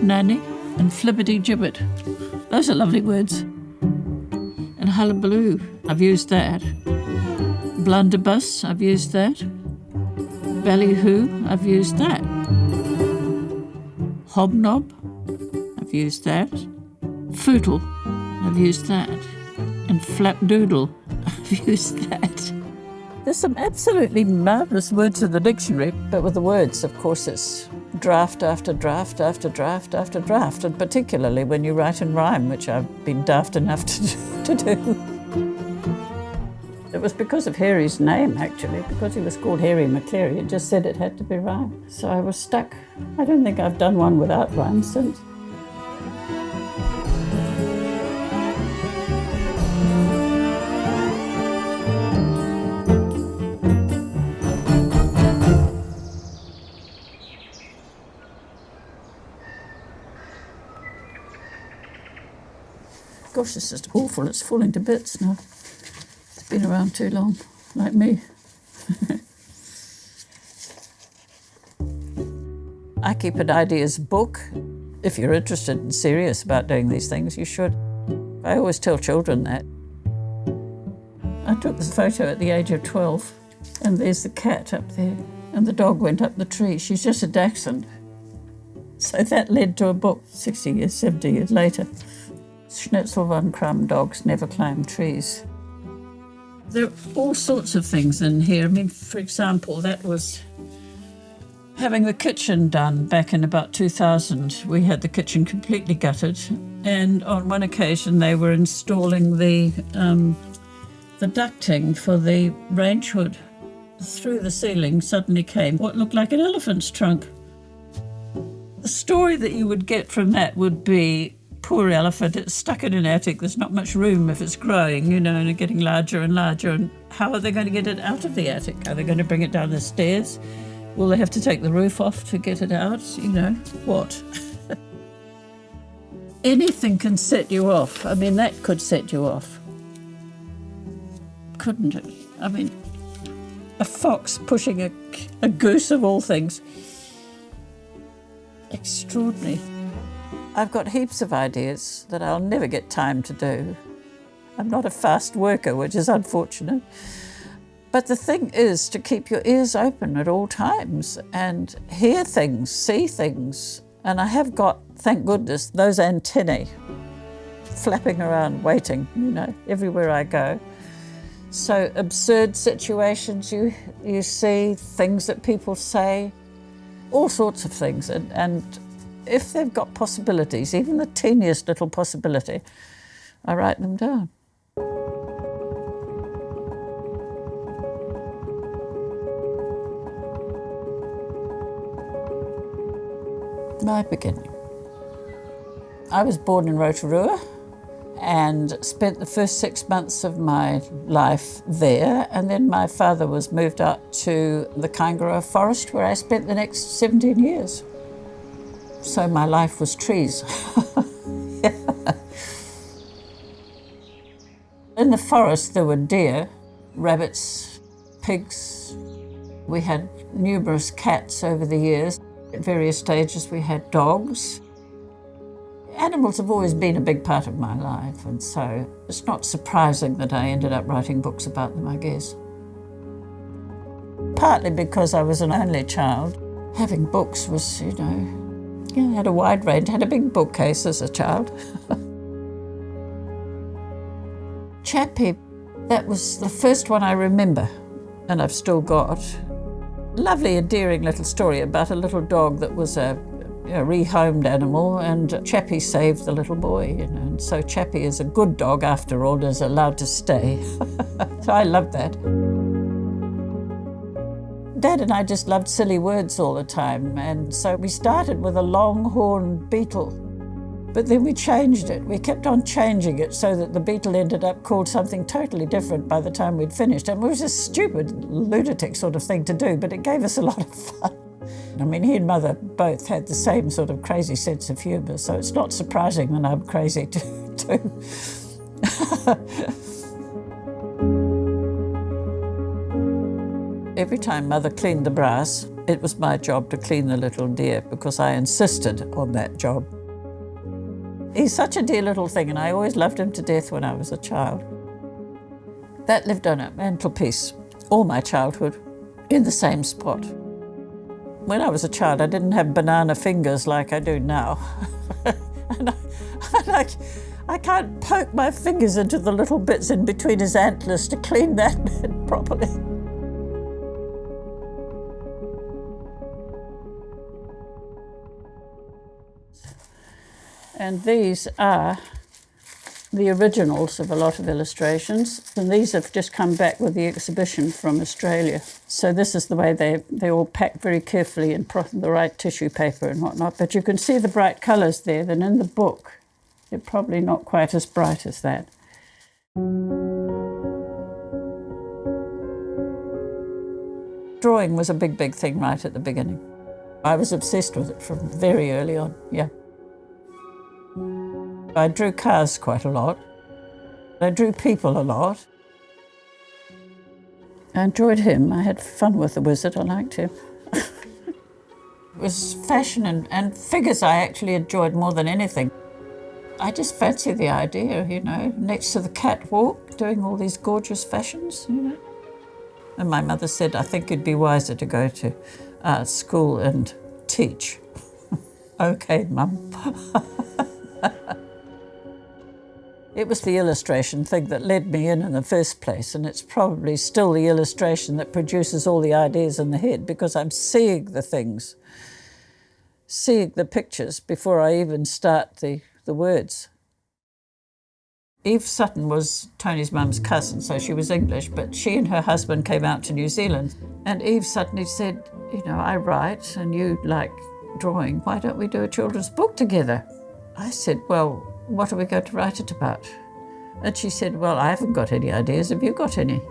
nanny and flippity gibbet. Those are lovely words. And hullabaloo, I've used that. Blunderbuss, I've used that. Ballyhoo, I've used that. Hobnob, I've used that. Footle, I've used that. And flapdoodle, I've used that. There's some absolutely marvellous words in the dictionary, but with the words, of course, it's draft after draft after draft after draft, and particularly when you write in rhyme, which I've been daft enough to do. It was because of Hairy's name, actually, because he was called Hairy Maclary. It just said it had to be rhyme. So I was stuck. I don't think I've done one without rhyme since. Gosh, this is awful. It's falling to bits now. It's been around too long, like me. I keep an ideas book. If you're interested and serious about doing these things, you should. I always tell children that. I took this photo at the age of 12, and there's the cat up there, and the dog went up the tree. She's just a dachshund. So that led to a book 60 years, 70 years later. Schnitzel von Krumm, dogs never climb trees. There are all sorts of things in here. I mean, for example, that was having the kitchen done back in about 2000. We had the kitchen completely gutted, and on one occasion they were installing the ducting for the range hood. Through the ceiling suddenly came what looked like an elephant's trunk. The story that you would get from that would be, poor elephant, it's stuck in an attic, there's not much room if it's growing, you know, and it's getting larger and larger, and how are they going to get it out of the attic? Are they going to bring it down the stairs? Will they have to take the roof off to get it out? You know, what? Anything can set you off. I mean, that could set you off. Couldn't it? I mean, a fox pushing a goose of all things. Extraordinary. I've got heaps of ideas that I'll never get time to do. I'm not a fast worker, which is unfortunate. But the thing is to keep your ears open at all times and hear things, see things. And I have got, thank goodness, those antennae flapping around, waiting, you know, everywhere I go. So absurd situations you see, things that people say, all sorts of things. And if they've got possibilities, even the teeniest little possibility, I write them down. My beginning. I was born in Aotearoa and spent the first 6 months of my life there, and then my father was moved out to the Kaingaroa forest where I spent the next 17 years. So my life was trees. Yeah. In the forest there were deer, rabbits, pigs. We had numerous cats over the years. At various stages we had dogs. Animals have always been a big part of my life, and so it's not surprising that I ended up writing books about them, I guess. Partly because I was an only child. Having books was, you know, I had a wide range, had a big bookcase as a child. Chappie, that was the first one I remember, and I've still got. Lovely, endearing little story about a little dog that was a rehomed animal, and Chappie saved the little boy, you know. And so Chappie is a good dog after all, and is allowed to stay. So I love that. Dad and I just loved silly words all the time, and so we started with a longhorn beetle, but then we changed it. We kept on changing it so that the beetle ended up called something totally different by the time we'd finished. And it was a stupid, lunatic sort of thing to do, but it gave us a lot of fun. I mean, he and Mother both had the same sort of crazy sense of humour, so it's not surprising that I'm crazy too. Every time Mother cleaned the brass, it was my job to clean the little deer because I insisted on that job. He's such a dear little thing, and I always loved him to death when I was a child. That lived on a mantelpiece all my childhood in the same spot. When I was a child, I didn't have banana fingers like I do now. and I can't poke my fingers into the little bits in between his antlers to clean that bit properly. And these are the originals of a lot of illustrations, and these have just come back with the exhibition from Australia. So this is the way they're all packed very carefully in the right tissue paper and whatnot. But you can see the bright colours there. Then in the book, they're probably not quite as bright as that. Drawing was a big thing right at the beginning. I was obsessed with it from very early on, yeah. I drew cars quite a lot. I drew people a lot. I enjoyed him. I had fun with the wizard. I liked him. It was fashion and figures I actually enjoyed more than anything. I just fancy the idea, you know, next to the catwalk, doing all these gorgeous fashions, you know. And my mother said, I think it'd be wiser to go to art school and teach. Okay, Mum. It was the illustration thing that led me in the first place, and it's probably still the illustration that produces all the ideas in the head, because I'm seeing the things, seeing the pictures before I even start the words. Eve Sutton was Tony's mum's cousin, so she was English, but she and her husband came out to New Zealand. And Eve suddenly said, you know, I write and you like drawing, why don't we do a children's book together? I said, well, what are we going to write it about? And she said, well, I haven't got any ideas. Have you got any?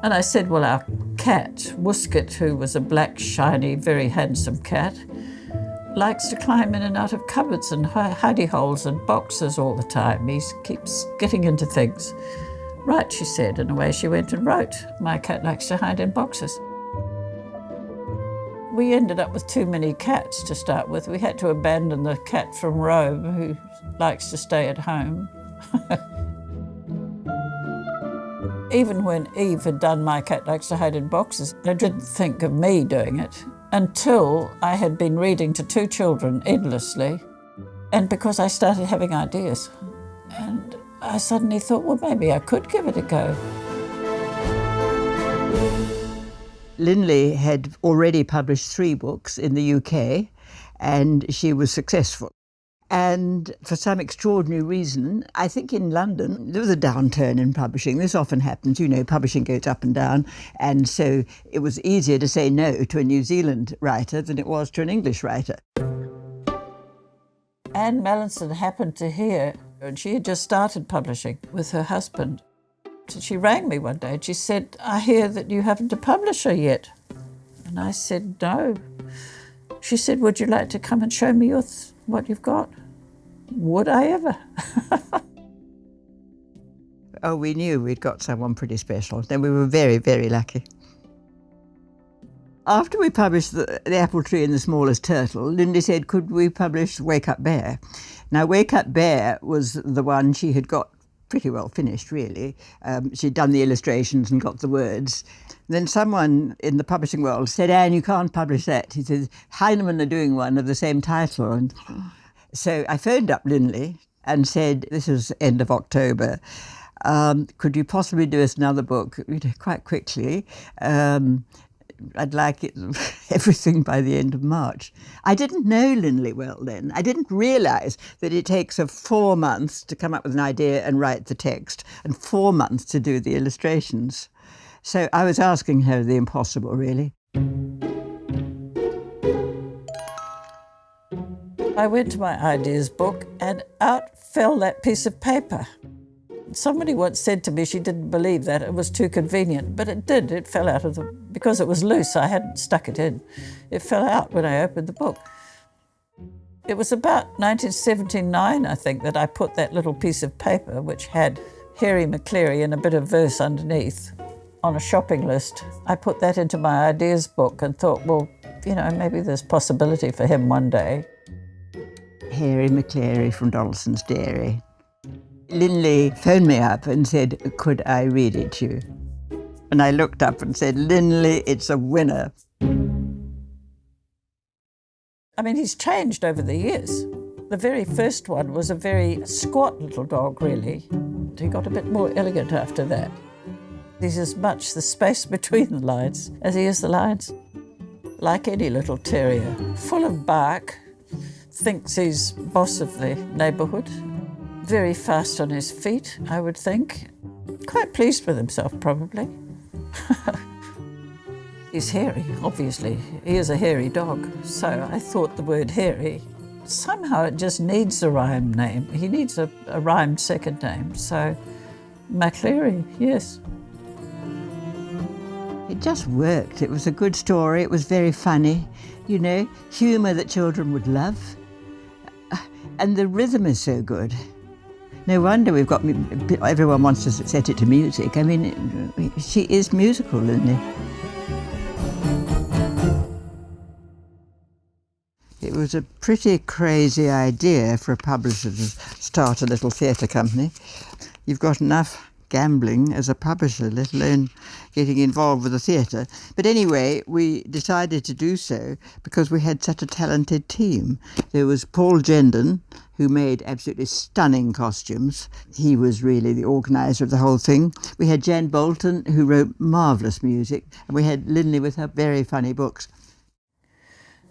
And I said, well, our cat, Woosket, who was a black, shiny, very handsome cat, likes to climb in and out of cupboards and hidey holes and boxes all the time. He keeps getting into things. Right, she said, and away she went and wrote, my cat likes to hide in boxes. We ended up with too many cats to start with. We had to abandon the cat from Rome, who likes to stay at home. Even when Eve had done My Cat Likes to Hide in Boxes, I didn't think of me doing it until I had been reading to two children endlessly, and because I started having ideas. And I suddenly thought, well, maybe I could give it a go. Lynley had already published 3 books in the UK, and she was successful. And for some extraordinary reason, I think in London, there was a downturn in publishing. This often happens, you know, publishing goes up and down. And so it was easier to say no to a New Zealand writer than it was to an English writer. Anne Mallinson happened to hear, and she had just started publishing with her husband. So she rang me one day and she said, I hear that you haven't a publisher yet. And I said, no. She said, would you like to come and show me what you've got? Would I ever? Oh, we knew we'd got someone pretty special. Then we were very, very lucky. After we published the Apple Tree and the Smallest Turtle, Lynley said, could we publish Wake Up Bear? Now, Wake Up Bear was the one she had got pretty well finished, really. She'd done the illustrations and got the words. Then someone in the publishing world said, Anne, you can't publish that. He said, Heinemann are doing one of the same title. And so I phoned up Lynley and said, this is end of October, could you possibly do us another book quite quickly? I'd like it, everything by the end of March. I didn't know Lynley well then. I didn't realise that it takes her 4 months to come up with an idea and write the text, and 4 months to do the illustrations. So I was asking her the impossible, really. I went to my ideas book and out fell that piece of paper. Somebody once said to me she didn't believe that it was too convenient, but it did. It fell out of because it was loose, I hadn't stuck it in. It fell out when I opened the book. It was about 1979, I think, that I put that little piece of paper, which had Hairy Maclary and a bit of verse underneath, on a shopping list. I put that into my ideas book and thought, well, you know, maybe there's possibility for him one day. Hairy Maclary from Donaldson's Dairy. Lynley phoned me up and said, could I read it to you? And I looked up and said, Lynley, it's a winner. I mean, he's changed over the years. The very first one was a very squat little dog, really. He got a bit more elegant after that. He's as much the space between the lines as he is the lines. Like any little terrier, full of bark, thinks he's boss of the neighbourhood. Very fast on his feet, I would think. Quite pleased with himself, probably. He's hairy, obviously. He is a hairy dog. So I thought the word hairy, somehow it just needs a rhyme name. He needs a rhymed second name. So Maclary, yes. It just worked. It was a good story. It was very funny, you know, humour that children would love. And the rhythm is so good. No wonder we've got, everyone wants to set it to music. I mean, she is musical, Lynley. It was a pretty crazy idea for a publisher to start a little theatre company. You've got enough gambling as a publisher, let alone getting involved with the theatre. But anyway, we decided to do so because we had such a talented team. There was Paul Gendon, who made absolutely stunning costumes. He was really the organiser of the whole thing. We had Jan Bolton, who wrote marvellous music, and we had Lynley with her very funny books.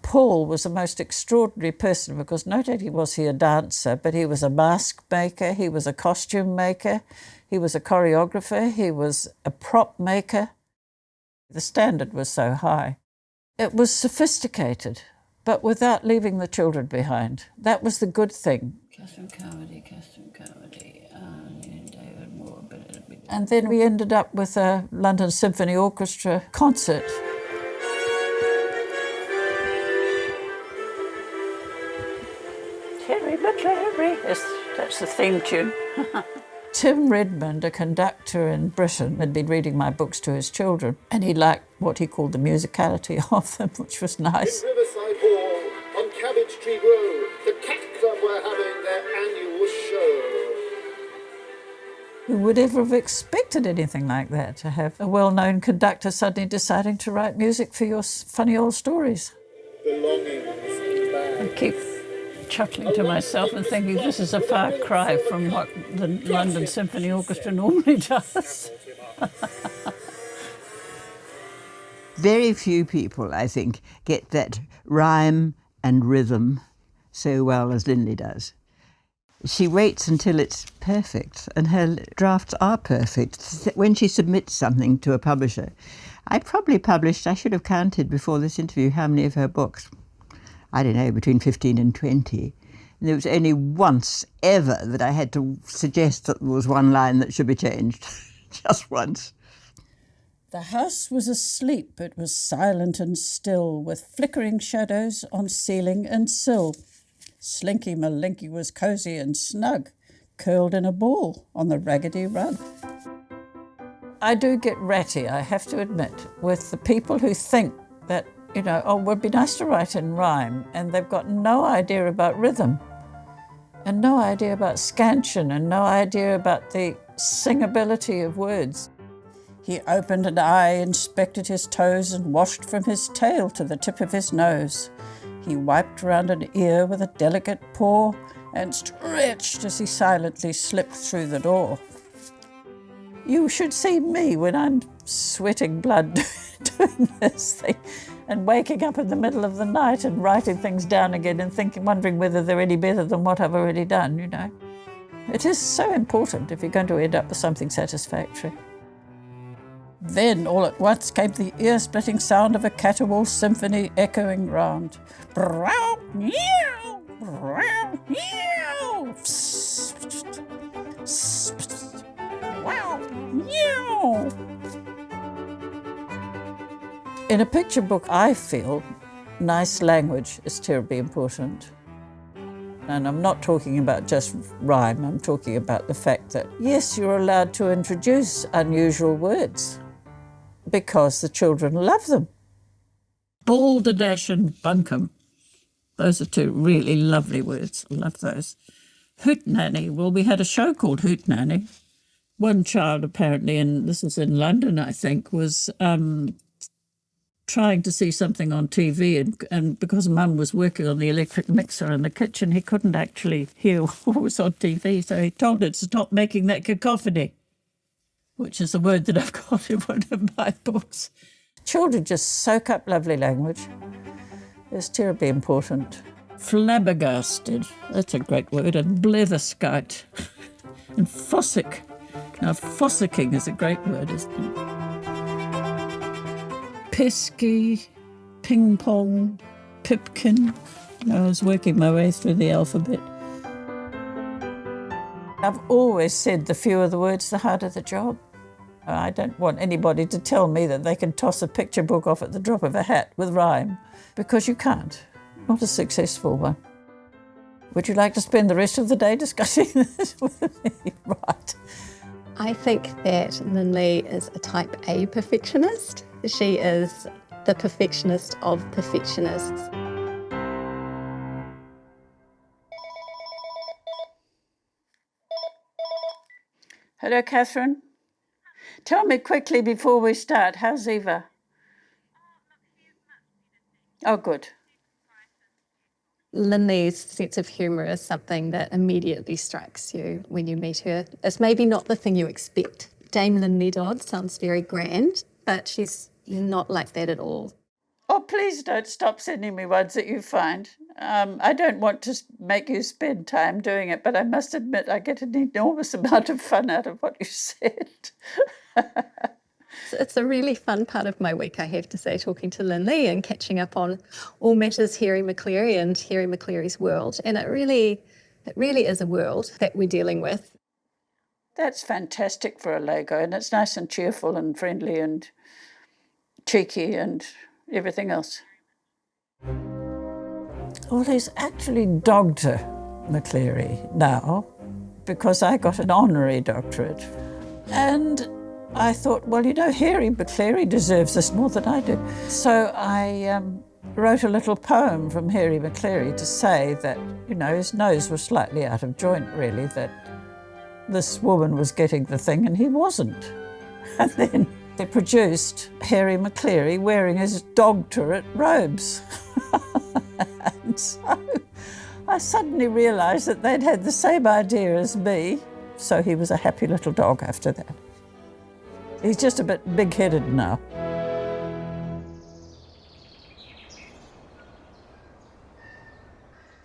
Paul was a most extraordinary person because not only was he a dancer, but he was a mask maker, he was a costume maker, he was a choreographer, he was a prop maker. The standard was so high. It was sophisticated, but without leaving the children behind. That was the good thing. Custom comedy, and David Moore. And then we ended up with a London Symphony Orchestra concert. Hairy Maclary, yes, that's the theme tune. Tim Redmond, a conductor in Britain, had been reading my books to his children, and he liked what he called the musicality of them, which was nice. In Riverside Hall, on Cabbage Tree Road, the Cat Club were having their annual show. Who would ever have expected anything like that, to have a well-known conductor suddenly deciding to write music for your funny old stories? I keep chuckling to myself and thinking this is a far cry from what the London Symphony Orchestra normally does. Very few people, I think, get that rhyme and rhythm so well as Lynley does. She waits until it's perfect, and her drafts are perfect. When she submits something to a publisher, I should have counted before this interview how many of her books. I don't know, between 15 and 20. And there was only once ever that I had to suggest that there was one line that should be changed. Just once. The house was asleep. It was silent and still, with flickering shadows on ceiling and sill. Slinky Malinky was cosy and snug, curled in a ball on the raggedy rug. I do get ratty, I have to admit, with the people who think that, you know, oh, it would be nice to write in rhyme, and they've got no idea about rhythm, and no idea about scansion, and no idea about the singability of words. He opened an eye, inspected his toes, and washed from his tail to the tip of his nose. He wiped round an ear with a delicate paw, and stretched as he silently slipped through the door. You should see me when I'm sweating blood doing this thing, and waking up in the middle of the night and writing things down again and wondering whether they're any better than what I've already done, you know. It is so important if you're going to end up with something satisfactory. Then, all at once, came the ear-splitting sound of a caterwaul symphony echoing round. Brow, meow, brow, meow, wow, meow. In a picture book, I feel nice language is terribly important. And I'm not talking about just rhyme, I'm talking about the fact that, yes, you're allowed to introduce unusual words because the children love them. Balderdash and bunkum. Those are two really lovely words. I love those. Hoot nanny. Well, we had a show called Hoot Nanny. One child apparently, and this was in London, I think, was trying to see something on TV, and because Mum was working on the electric mixer in the kitchen, he couldn't actually hear what was on TV, so he told her to stop making that cacophony, which is a word that I've got in one of my books. Children just soak up lovely language. It's terribly important. Flabbergasted, that's a great word, and bletherskite, and fossick. Now, fossicking is a great word, isn't it? Pesky, ping-pong, pipkin. I was working my way through the alphabet. I've always said the fewer the words, the harder the job. I don't want anybody to tell me that they can toss a picture book off at the drop of a hat with rhyme, because you can't. Not a successful one. Would you like to spend the rest of the day discussing this with me? Right. I think that Lynley is a type A perfectionist. She is the perfectionist of perfectionists. Hello, Catherine. Tell me quickly before we start, how's Eva? Oh, good. Lynley's sense of humour is something that immediately strikes you when you meet her. It's maybe not the thing you expect. Dame Lynley Dodd sounds very grand, but she's not like that at all. Oh, please don't stop sending me ones that you find. I don't want to make you spend time doing it, but I must admit I get an enormous amount of fun out of what you said. It's a really fun part of my week, I have to say, talking to Lynley and catching up on all matters Hairy Maclary and Hairy Maclary's world. And it really is a world that we're dealing with. That's fantastic for a Lego, and it's nice and cheerful and friendly and cheeky and everything else. Well, he's actually Dr. Maclary now because I got an honorary doctorate. And I thought, well, you know, Hairy Maclary deserves this more than I do. So I wrote a little poem from Hairy Maclary to say that, you know, his nose was slightly out of joint, really, that this woman was getting the thing and he wasn't. And then they produced Hairy Maclary wearing his doctorate robes. And so I suddenly realised that they'd had the same idea as me. So he was a happy little dog after that. He's just a bit big-headed now.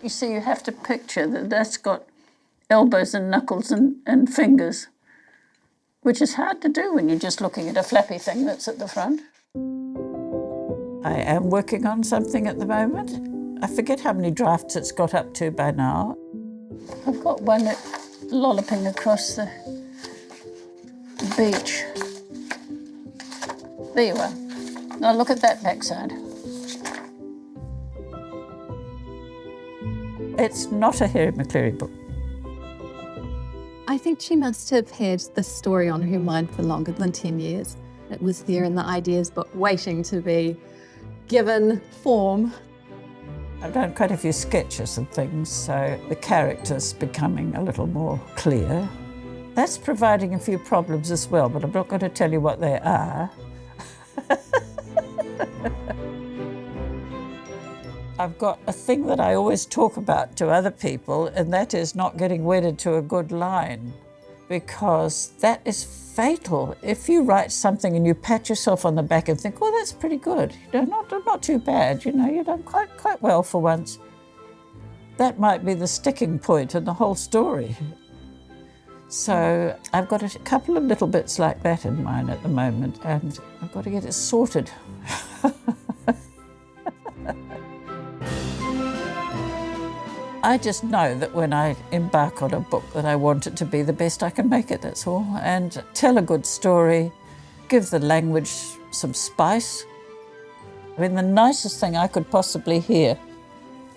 You see, you have to picture that that's got elbows and knuckles and fingers, which is hard to do when you're just looking at a flappy thing that's at the front. I am working on something at the moment. I forget how many drafts it's got up to by now. I've got one lolloping across the beach. There you are. Now look at that backside. It's not a Hairy Maclary book. I think she must have had this story on her mind for longer than 10 years. It was there in the ideas book, waiting to be given form. I've done quite a few sketches and things, so the character's becoming a little more clear. That's providing a few problems as well, but I'm not going to tell you what they are. I've got a thing that I always talk about to other people, and that is not getting wedded to a good line, because that is fatal. If you write something and you pat yourself on the back and think, oh, that's pretty good, you know, not too bad, you know, you've done quite well for once, that might be the sticking point in the whole story. So I've got a couple of little bits like that in mine at the moment, and I've got to get it sorted. I just know that when I embark on a book that I want it to be the best I can make it, that's all. And tell a good story, give the language some spice. I mean, the nicest thing I could possibly hear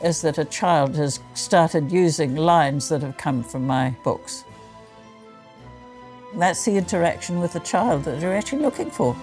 is that a child has started using lines that have come from my books. That's the interaction with the child that you're actually looking for.